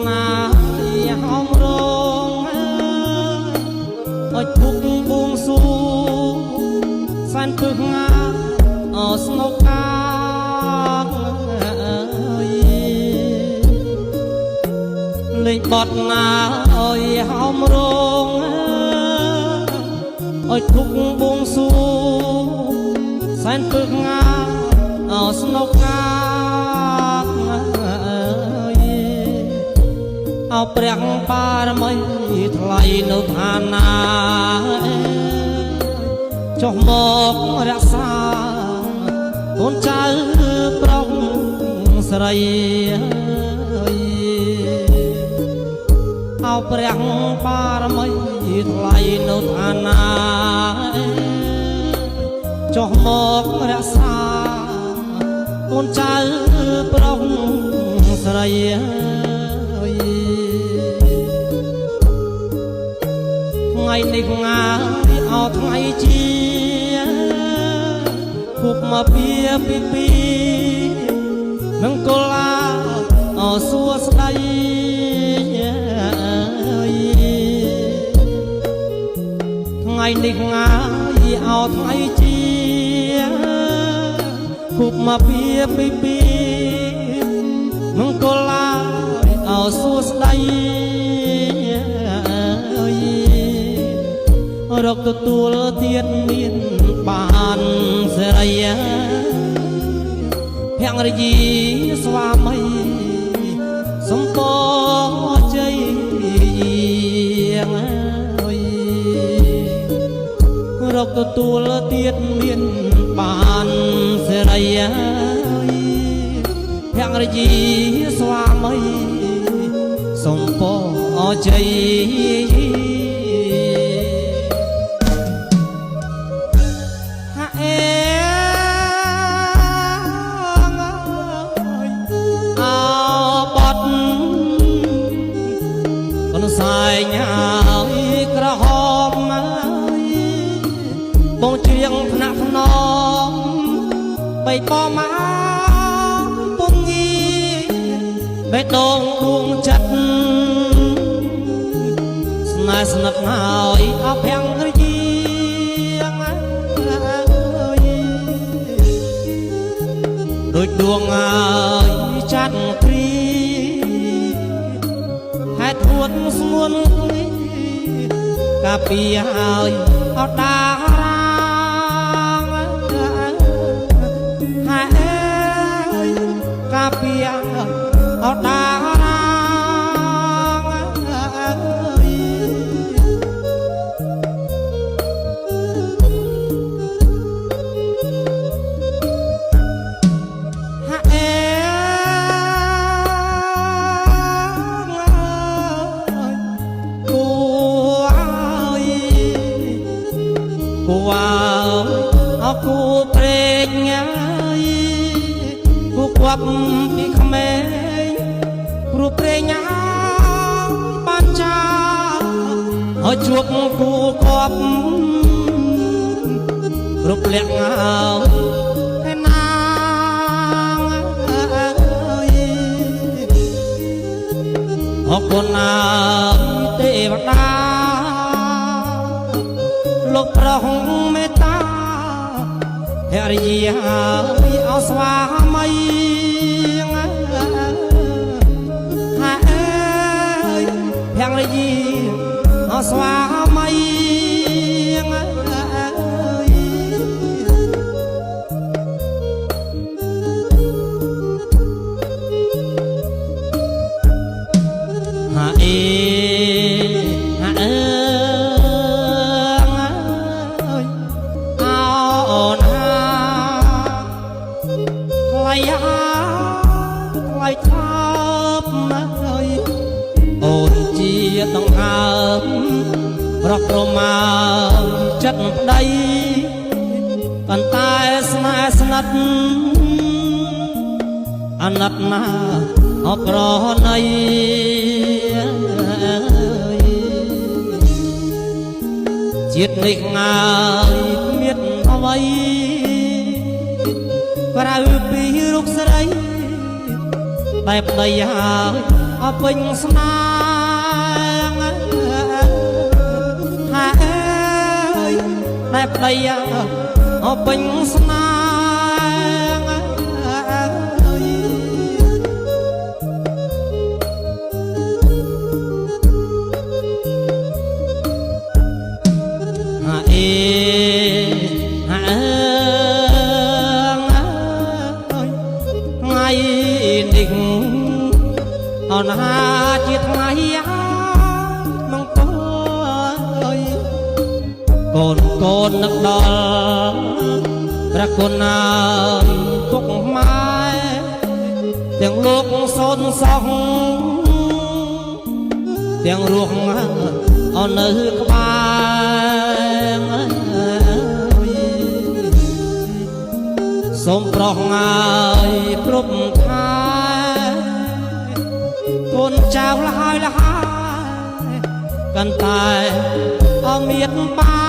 ណាហោមរងអើយពុកបួងសួងសានពឹកងាស្នុកកាលេងបត់ណាអើយហោមរងអើយពុកបួងសួងសានពឹកងាស្នុកកាអោព្រះបារមីថ្លៃនៅឋានាចុះមករក្សាកូនចៅប្រុសស្រីអោព្រះបារមីថ្លៃនៅឋានាចុះមករក្សាកូនចៅប្រុសស្រីថ្ងៃនេះងាយអត់ថ្ងៃជាគប់មកពីនឹងកលាសួស្ដីថ្ងៃនេះងាយអត់ថ្ងៃជាគប់មកពីនឹងកលាសួស្ដីរកទទួលទៀតមានបានសេរីភរិយាស្វាមីសំពជ័យរកទទួលទៀតមានបានសេរីភរិយាស្វាមីសំពជ័យសាយញ៉ាយក្រហមបងជ្រៀងថ្នាក់ថ្នមបីប៉មកពុំងីបេះដូងដួងចិត្តស្នេហ៍ស្និទ្ធហើយអភ័ងរយាដូចដួងហើយចាត់ព្រីហេតុហួតស្ងួនកាពីហើយអត់ដារាងហើយកាពីអត់ដារាងគូព្រេងហើយគូគប់ពីក្មេងព្រោះព្រេងបានចាឲ្យជួបគូគប់គ្រប់លក្ខហើយណាអរគុណណាទេវតាលោកប្រហុងមេត្តាភរិយាអស្វាមីហើយភរិយាអស្វាមីថ្លៃថប់ណាស់ហើយអូនជាដង្ហើមប្រក្រមាចិត្តប្តីប៉ុន្តែស្នេហ៍ស្និទ្ធអាណិតណាអក្រណីជាតិនេះងាយគ្មានអ្វីក្រៅពីរូបស្រីតែប្តីហើយ អពេញស្នាហាអើយតែប្តីអពេញស្នាហាអេហាអើយថ្ងៃនេះអនហាជាថ្ងៃមកតើកូនកូននឹកដល់ព្រះគុណណាពុកម៉ែទាំងលោកសូនសោះទាំងរស់អននៅក្បែរសូមប្រោះងាយគ្រប់ថាកូនចៅលហើយកាន់តែអមៀតបា